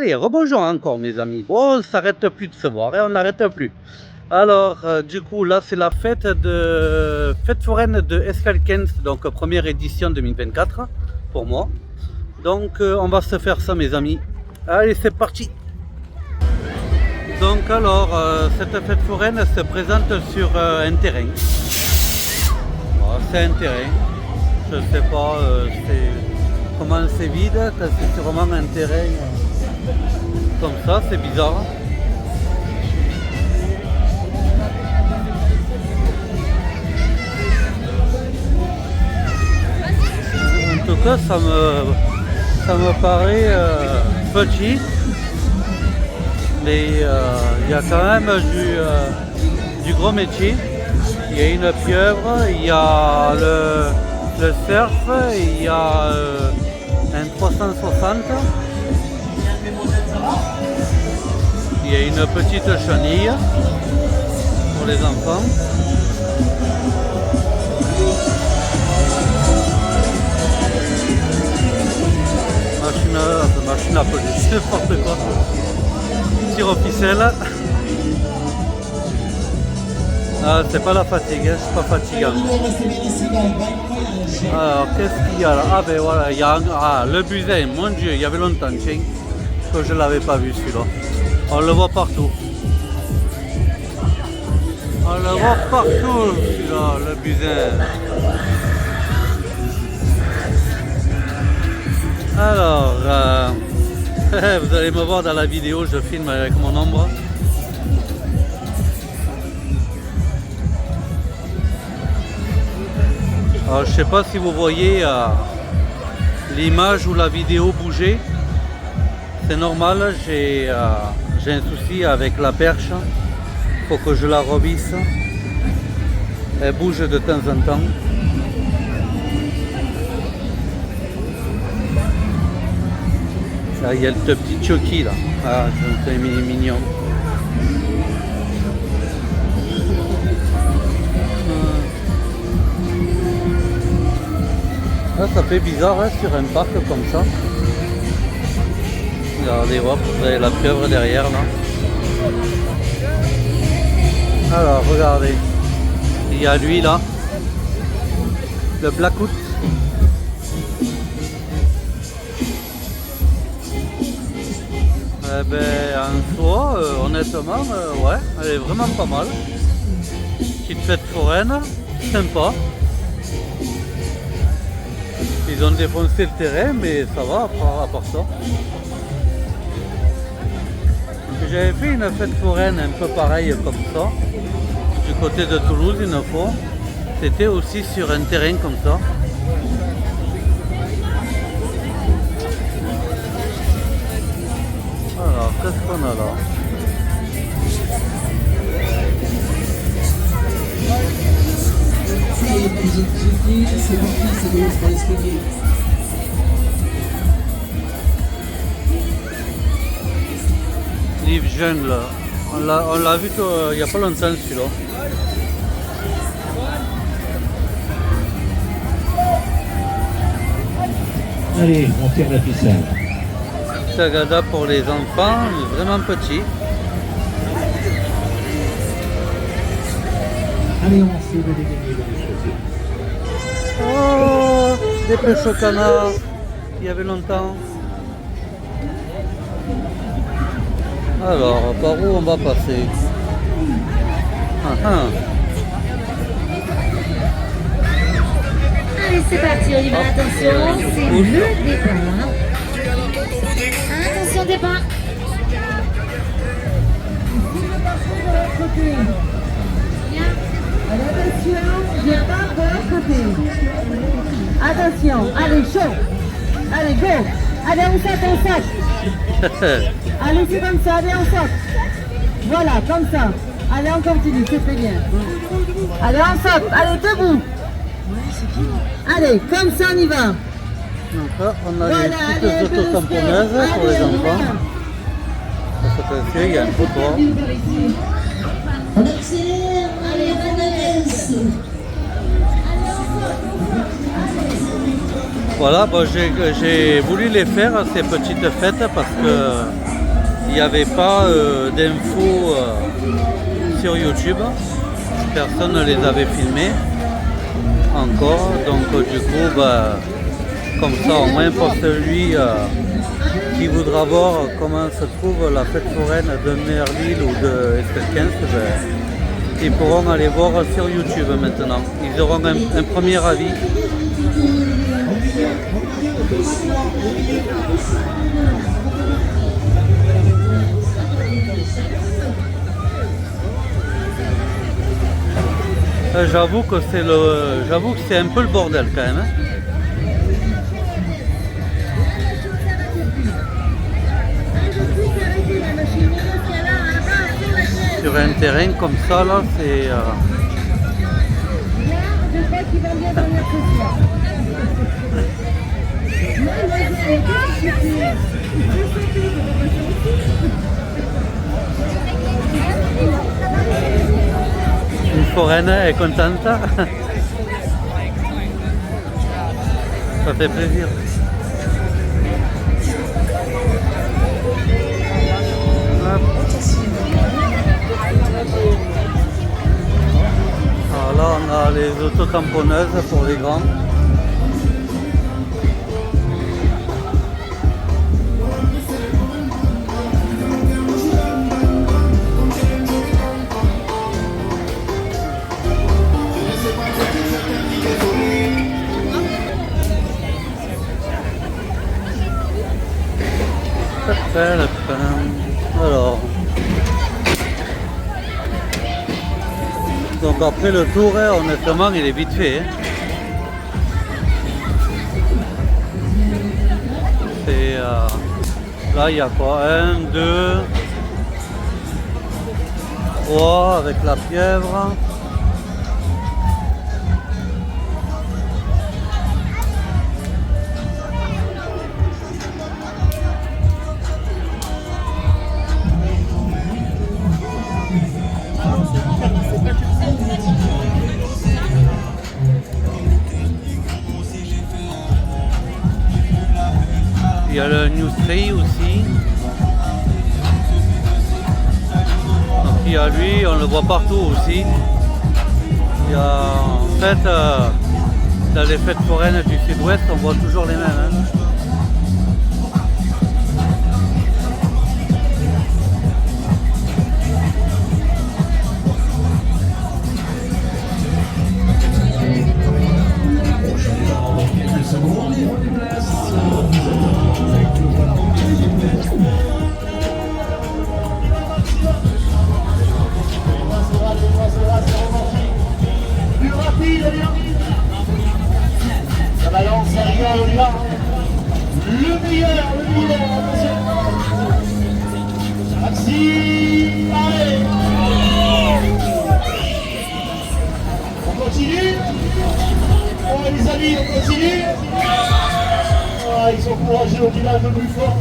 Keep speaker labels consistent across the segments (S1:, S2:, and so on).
S1: Allez, rebonjour encore mes amis. Oh, on s'arrête plus de se voir et on n'arrête plus. Alors, du coup, là c'est la fête foraine de Escalquens, donc première édition 2024 pour moi. Donc on va se faire ça mes amis. Allez, c'est parti. Donc alors, cette fête foraine se présente sur un terrain. Bon, c'est un terrain. Je sais pas comment c'est vide, c'est sûrement un terrain comme ça, c'est bizarre. En tout cas, ça me paraît petit, mais il y a quand même du gros métier. Il y a une pieuvre, il y a le surf, il y a un 360. Il y a une petite chenille pour les enfants. Machine à peluche, n'importe quoi. Tir au ficelle. Ah, c'est pas la fatigue, hein, c'est pas fatigant. Alors, qu'est-ce qu'il y a là? Ah ben voilà, il y a le busin, mon Dieu, il y avait longtemps, tiens, que je l'avais pas vu celui-là. On le voit partout. On le voit partout, celui-là, le busin. Alors, vous allez me voir dans la vidéo, je filme avec mon ombre. Alors, je sais pas si vous voyez l'image ou la vidéo bouger. C'est normal, j'ai un souci avec la perche. Faut que je la revisse. Elle bouge de temps en temps. Là, il y a le petit Chucky là. Ah, c'est mignon. Là, ça fait bizarre hein, sur un parc comme ça. Regardez, hop, vous avez la pieuvre derrière là. Alors, regardez. Il y a lui là. Le Blackout. Eh ben, en soi, honnêtement, ouais, elle est vraiment pas mal. Petite fête foraine, sympa. Ils ont défoncé le terrain, mais ça va à part ça. J'avais fait une fête foraine un peu pareille comme ça, du côté de Toulouse une fois. C'était aussi sur un terrain comme ça. Alors, qu'est-ce qu'on a là? Livre jungle, on l'a vu il n'y a pas longtemps celui-là.
S2: Allez, on tire la ficelle.
S1: Sagada pour les enfants, vraiment petit.
S2: Allez, on essaie de dégainer de les choisir.
S1: Oh, des pêches au canard, il y avait longtemps. Alors, par où on va passer?
S3: Allez, c'est parti, on y va, attention, c'est le départ. Attention, départ.
S4: Attention, viens pas de l'autre côté. Attention, allez, chaud. Allez, go. Allez, on saute. Allez, c'est comme ça, allez, on saute. Voilà, comme ça. Allez, on continue, c'est très bien. Allez, on saute. Allez, debout. Allez, comme ça, on y va.
S1: Donc là, on a
S4: Voilà,
S1: les
S4: allez,
S1: petites auto-tamponneuses pour les enfants. Attention, il y a un trottoir.
S3: On accélère, allez, Vanessa.
S1: Voilà, bon, j'ai voulu les faire ces petites fêtes parce que il n'y avait pas d'infos sur YouTube. Personne ne les avait filmés encore. Donc du coup, bah, comme ça au moins pour celui qui voudra voir comment se trouve la fête foraine de Merville ou de Escalquens, ben, ils pourront aller voir sur YouTube maintenant. Ils auront un premier avis. J'avoue que c'est un peu le bordel quand même. Hein. Sur un terrain comme ça là, c'est
S4: Je crois qu'il va bien dormir ce soir.
S1: une foraine est contente. Ça fait plaisir. Hop. Alors là on a les autotamponneuses pour les grands. Alors, donc après le tour, hein, honnêtement, il est vite fait. Hein. C'est là, il y a quoi? 1, 2, 3 avec la pieuvre. Il y a le Newstray aussi. Donc il y a lui, on le voit partout aussi. Il y a en fait dans les fêtes foraines du sud-ouest, on voit toujours les mêmes. Hein.
S5: Ça balance, ça rigole, on y va. Le meilleur, attention. Maxime, allez. On continue. Oh les amis, on continue. Ah, ils sont courageux, on y va un peu plus fort.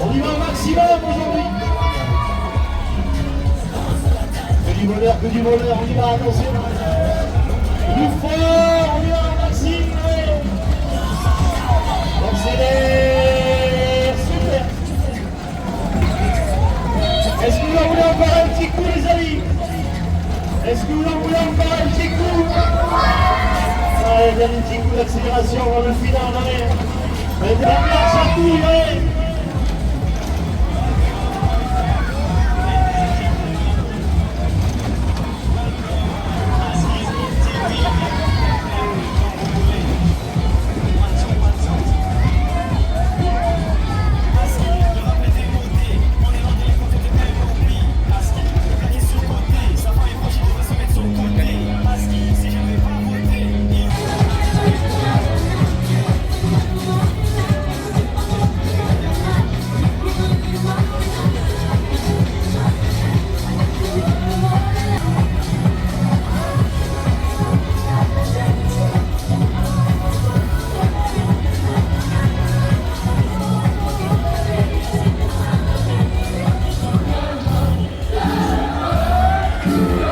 S5: On y va au maximum aujourd'hui. Que du bonheur, on y va, attention. Plus fort, on y va, Maxime. Accélère, super. Est-ce que vous en voulez encore un petit coup, les amis? Est-ce que vous en voulez encore un petit coup? Allez, dernier petit coup d'accélération avant le final en arrière. Mais dernière chatouille, allez.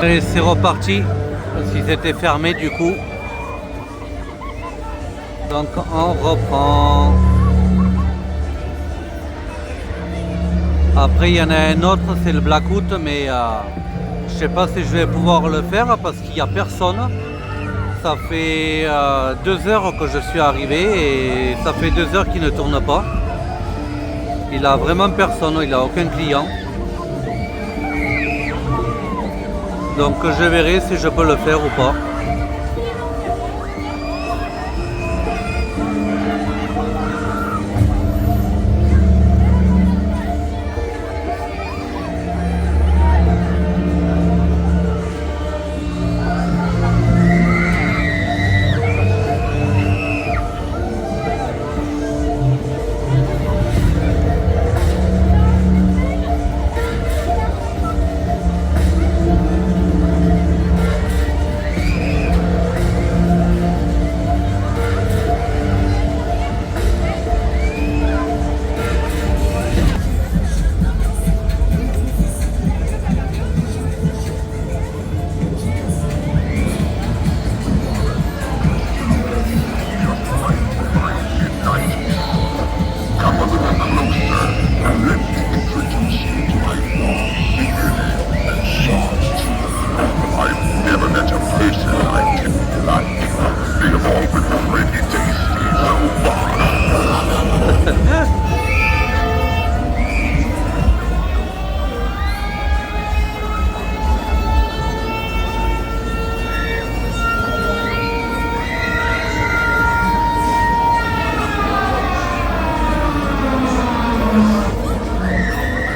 S1: Et c'est reparti, parce qu'ils étaient fermés du coup. Donc on reprend. Après il y en a un autre, c'est le Blackout, mais je sais pas si je vais pouvoir le faire parce qu'il n'y a personne. Ça fait 2 heures que je suis arrivé et ça fait 2 heures qu'il ne tourne pas. Il a vraiment personne, il n'a aucun client. Donc je verrai si je peux le faire ou pas.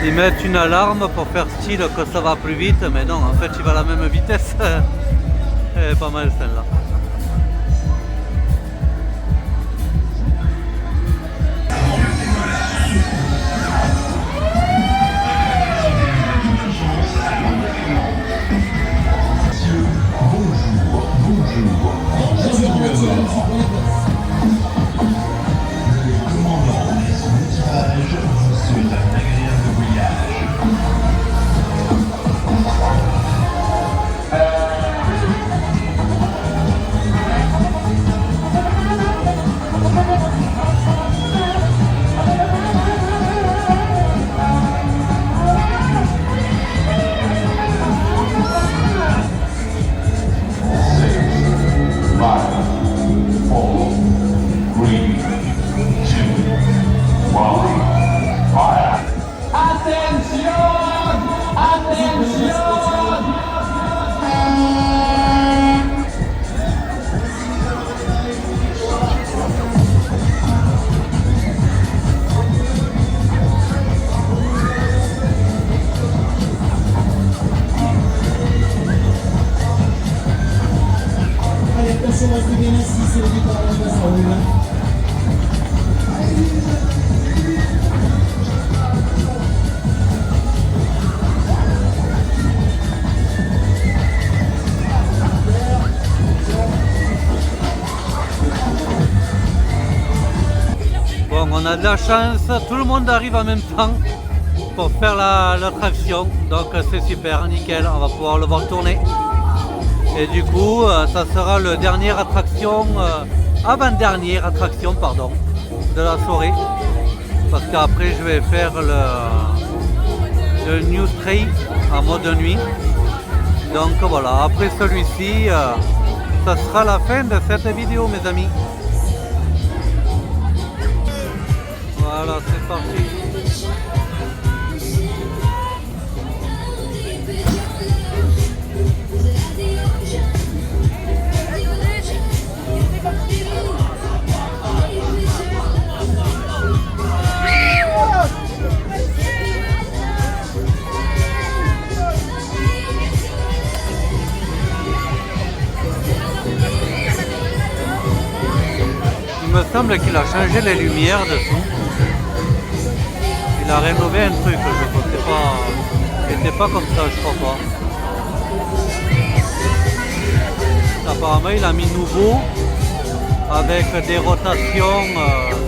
S1: Ils mettent une alarme pour faire style que ça va plus vite, mais non, en fait il va à la même vitesse. Elle est pas mal celle-là. Bon, on a de la chance, tout le monde arrive en même temps pour faire l'attraction, donc c'est super, nickel, on va pouvoir le voir tourner. Et du coup, ça sera le dernière attraction, avant-dernière attraction, pardon, de la soirée. Parce qu'après, je vais faire le New Train en mode nuit. Donc voilà, après celui-ci, ça sera la fin de cette vidéo, mes amis. Voilà, c'est parti. Il me semble qu'il a changé les lumières dessous. Il a rénové un truc, je ne sais pas. C'était pas comme ça, je crois pas. Apparemment, il a mis nouveau avec des rotations,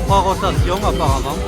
S1: 3 rotations apparemment.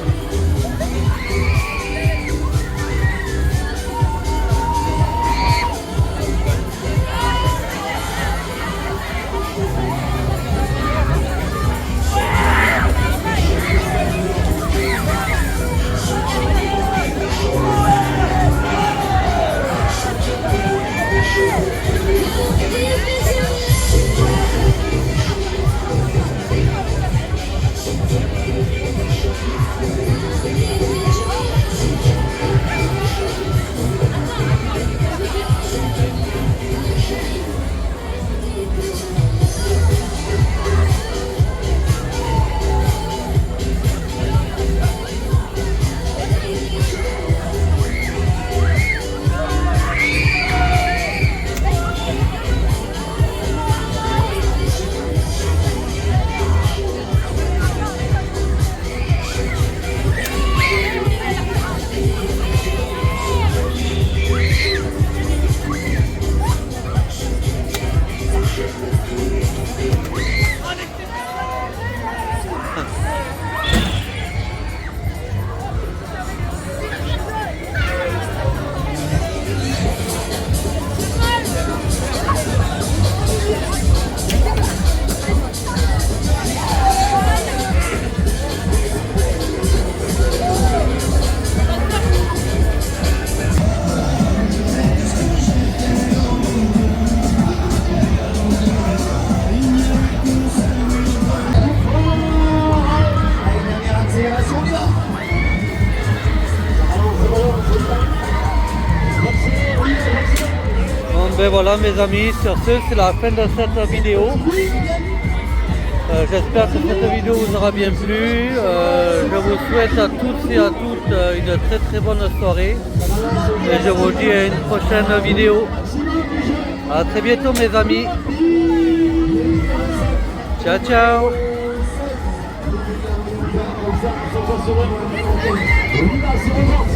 S1: Bon ben voilà mes amis, sur ce c'est la fin de cette vidéo. J'espère que cette vidéo vous aura bien plu. Je vous souhaite à tous et à toutes une très très bonne soirée. Et je vous dis à une prochaine vidéo. A très bientôt mes amis. Ciao ciao.
S5: Oui, là, c'est reparti.